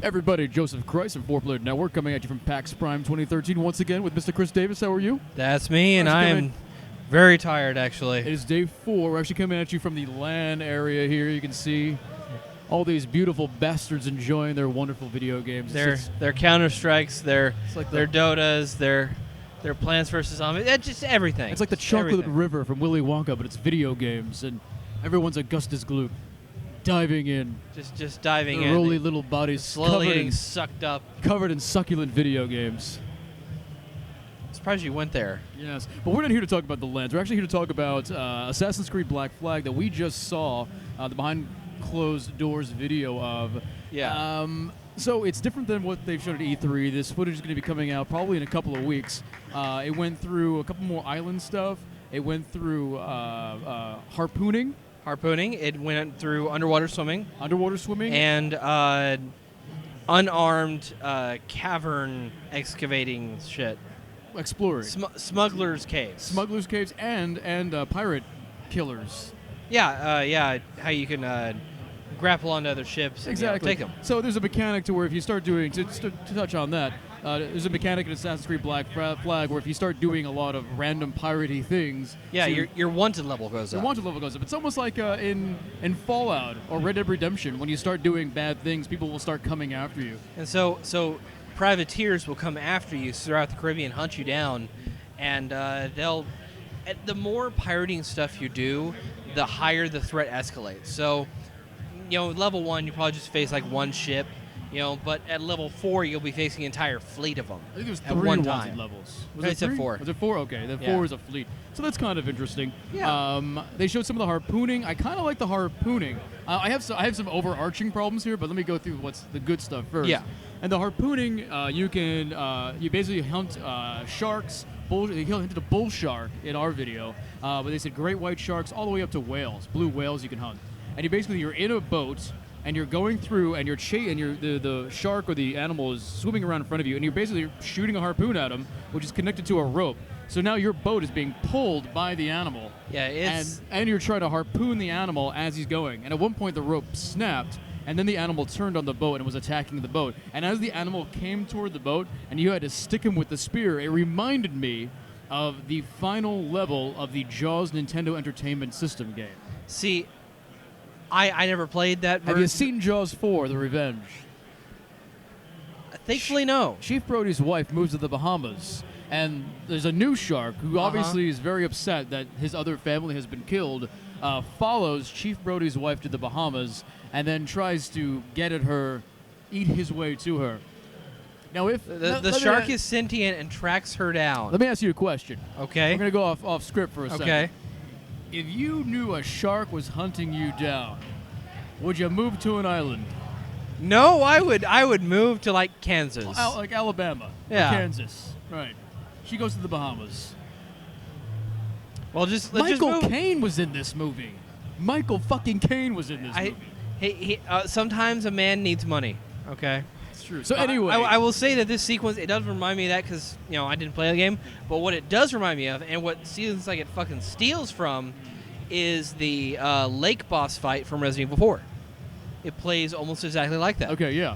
Everybody, Joseph Christ from 4Player Network coming at you from PAX Prime 2013 once again with Mr. Chris Davis. How are you? That's me, and I am very tired, actually. It is day 4. We're actually coming at you from the LAN area here. You can see all these beautiful bastards enjoying their wonderful video games. Their Counter-Strikes, their Dotas, their Plants vs. Zombies, just everything. It's like the chocolate river from Willy Wonka, but it's video games, and everyone's Augustus Gloop. Diving in. Just diving in. Rolly little bodies slowly getting sucked up. Covered in succulent video games. I'm surprised you went there. Yes. But we're not here to talk about the LANs. We're actually here to talk about Assassin's Creed Black Flag that we just saw the behind closed doors video of. Yeah. So it's different than what they've shown at E3. This footage is going to be coming out probably in a couple of weeks. It went through a couple more island stuff. It went through harpooning. It went through underwater swimming. And unarmed cavern excavating shit. Exploring. Smuggler's caves. And pirate killers. Yeah, how you can grapple onto other ships and take them. So there's a mechanic to where if you start doing, to touch on that, there's a mechanic in Assassin's Creed Black Flag where if you start doing a lot of random piratey things... Yeah, your wanted level goes up. Your wanted level goes up. It's almost like in Fallout or Red Dead Redemption. When you start doing bad things, people will start coming after you. And so privateers will come after you throughout the Caribbean, hunt you down, and the more pirating stuff you do, the higher the threat escalates. So, level 1, you probably just face like one ship. But at level 4, you'll be facing an entire fleet of them. I think it was at 3 one wanted time. levels. I said 4. Was it 4? Okay, the 4 is a fleet. So that's kind of interesting. Yeah. They showed some of the harpooning. I kind of like the harpooning. I have some overarching problems here, but let me go through what's the good stuff first. Yeah. And the harpooning, you basically hunt sharks. He hunted a bull shark in our video, but they said great white sharks all the way up to whales, blue whales you can hunt. And you're in a boat. And you're going through, and the shark or the animal is swimming around in front of you, and you're basically shooting a harpoon at him, which is connected to a rope. So now your boat is being pulled by the animal. Yeah, and you're trying to harpoon the animal as he's going. And at one point the rope snapped, and then the animal turned on the boat and was attacking the boat. And as the animal came toward the boat, and you had to stick him with the spear, it reminded me of the final level of the Jaws Nintendo Entertainment System game. See, I never played that version. Have you seen Jaws 4, The Revenge? Thankfully, no. Chief Brody's wife moves to the Bahamas, and there's a new shark who obviously is very upset that his other family has been killed, follows Chief Brody's wife to the Bahamas, and then tries to get at her, eat his way to her. Now, if the shark is sentient and tracks her down. Let me ask you a question. Okay. I'm going to go off script for a second. Okay. If you knew a shark was hunting you down, would you move to an island? No, I would move to like Kansas. Like Alabama. Yeah. Or Kansas. Right. She goes to the Bahamas. Well, Michael Caine was in this movie. Michael fucking Caine was in this movie. Sometimes a man needs money. Okay. It's true. So anyway, I will say that this sequence, it does remind me of that because I didn't play the game. But what it does remind me of, and what seems like it fucking steals from, is the lake boss fight from Resident Evil 4. It plays almost exactly like that. Okay. Yeah.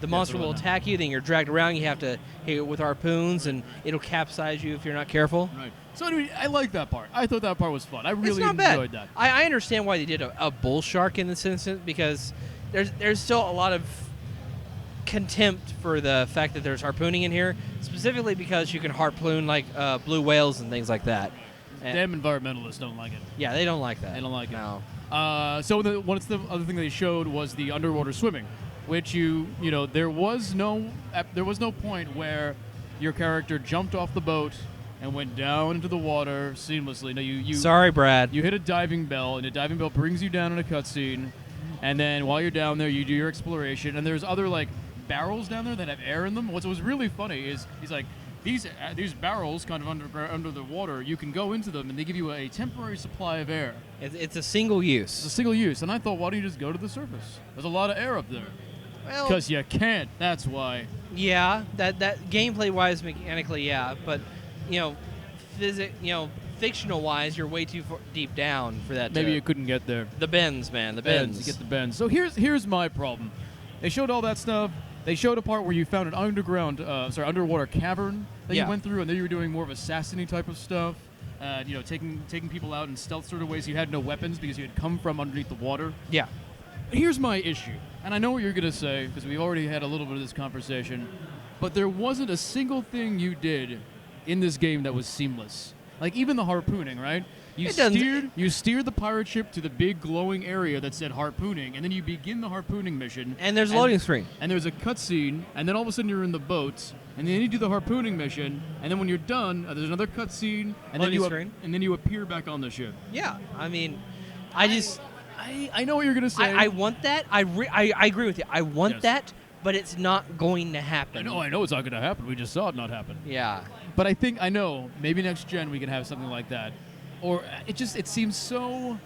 The monster will attack you, then you're dragged around. You have to hit it with harpoons, and it'll capsize you if you're not careful. Right. So anyway, I like that part. I thought that part was fun. I really enjoyed that. I understand why they did a bull shark in this instance because there's still a lot of contempt for the fact that there's harpooning in here, specifically because you can harpoon like blue whales and things like that. Damn environmentalists don't like it. Yeah, they don't like that. They don't like it. No. So the other thing they showed was the underwater swimming, which there was no point where your character jumped off the boat and went down into the water seamlessly. No, you. Sorry, Brad. You hit a diving bell, and the diving bell brings you down in a cutscene, and then while you're down there, you do your exploration, and there's other like barrels down there that have air in them. What was really funny is he's like, these barrels kind of under the water, you can go into them and they give you a temporary supply of air. It's a single use. It's a single use. And I thought, why don't you just go to the surface? There's a lot of air up there. Well, because you can't. That's why. Yeah, that gameplay wise, mechanically, yeah, but fictional wise, you're way too deep down for that. Maybe you couldn't get there. The bends, man. The bends. You get the bends. So here's my problem. They showed all that stuff. They showed a part where you found an underwater cavern that Yeah. you went through, and then you were doing more of assassiny type of stuff. Taking people out in stealth sort of ways. You had no weapons because you had come from underneath the water. Yeah. Here's my issue, and I know what you're going to say because we've already had a little bit of this conversation, but there wasn't a single thing you did in this game that was seamless. Like even the harpooning, right? You steered the pirate ship to the big glowing area that said harpooning, and then you begin the harpooning mission. And there's a loading screen. And there's a cutscene, and then all of a sudden you're in the boat, and then you do the harpooning mission, and then when you're done, there's another cutscene, and then you appear back on the ship. Yeah, I mean, I know what you're gonna say. I want that. I agree with you. I want that, but it's not going to happen. I know it's not gonna happen. We just saw it not happen. Yeah. But I know maybe next gen we can have something like that, or it seems so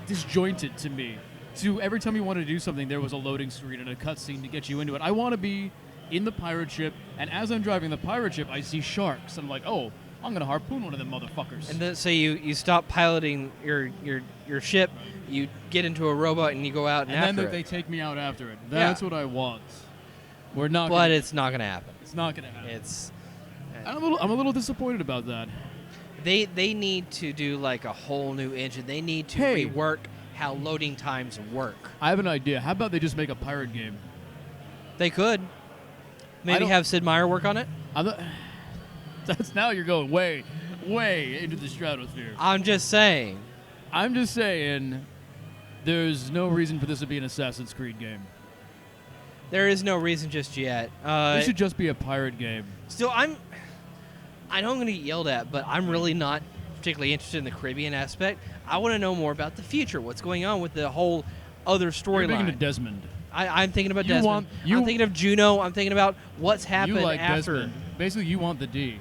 disjointed to me. To every time you wanted to do something, there was a loading screen and a cutscene to get you into it. I want to be in the pirate ship, and as I'm driving the pirate ship, I see sharks. I'm like, oh, I'm gonna harpoon one of them motherfuckers. And then so you stop piloting your ship, you get into a robot, and you go out and after then they take me out after it. That's what I want. We're not. But it's not gonna happen. It's not gonna happen. It's. I'm a little disappointed about that. They need to do like a whole new engine. They need to rework how loading times work. I have an idea. How about they just make a pirate game? They could. Maybe have Sid Meier work on it. That's now you're going way, way into the stratosphere. I'm just saying. There's no reason for this to be an Assassin's Creed game. There is no reason just yet. This should just be a pirate game. Still, I know I'm going to get yelled at, but I'm really not particularly interested in the Caribbean aspect. I want to know more about the future. What's going on with the whole other storyline? You're thinking of Desmond. I'm thinking about Desmond. I'm thinking of Juno. I'm thinking about what's happened you like after. Desmond. Basically, you want the D.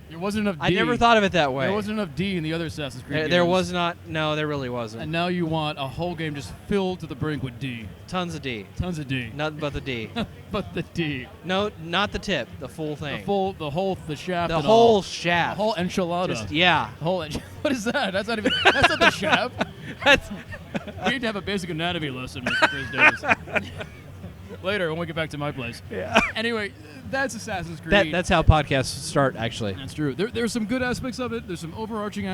There wasn't enough D. I never thought of it that way. There wasn't enough D in the other Assassin's Creed games. There was not. No, there really wasn't. And now you want a whole game just filled to the brink with D. Tons of D. Tons of D. Nothing but the D. But the D. No, not the tip. The full thing. The shaft. The whole shaft. The whole enchilada. What is that? That's not even. That's not the shaft. We need to have a basic anatomy lesson, Mr. Chris Davis. Later, when we get back to my place. Yeah. Anyway, that's Assassin's Creed. That's how podcasts start, actually. That's true. There's some good aspects of it. There's some overarching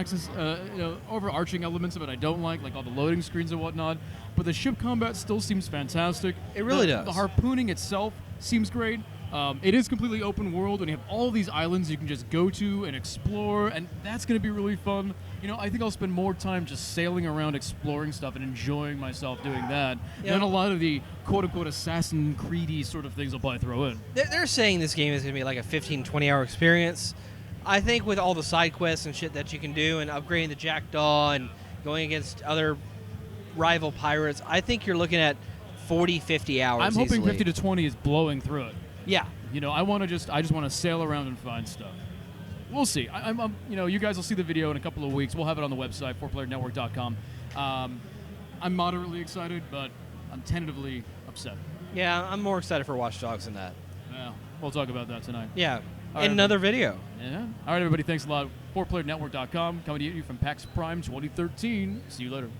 overarching elements of it I don't like all the loading screens and whatnot. But the ship combat still seems fantastic. It really does. The harpooning itself seems great. It is completely open world, and you have all these islands you can just go to and explore, and that's going to be really fun. I think I'll spend more time just sailing around, exploring stuff, and enjoying myself doing that than a lot of the quote-unquote Assassin's Creed-y sort of things I'll probably throw in. They're saying this game is going to be like a 15, 20-hour experience. I think with all the side quests and shit that you can do and upgrading the Jackdaw and going against other rival pirates, I think you're looking at 40, 50 hours I'm hoping easily. 50 to 20 is blowing through it. Yeah. I just want to sail around and find stuff. We'll see. I'm you guys will see the video in a couple of weeks. We'll have it on the website, 4playernetwork.com. I'm moderately excited, but I'm tentatively upset. Yeah, I'm more excited for Watch Dogs than that. Yeah, we'll talk about that tonight. Yeah, right, in another video. Yeah. All right, everybody, thanks a lot. 4playernetwork.com, coming to you from PAX Prime 2013. See you later.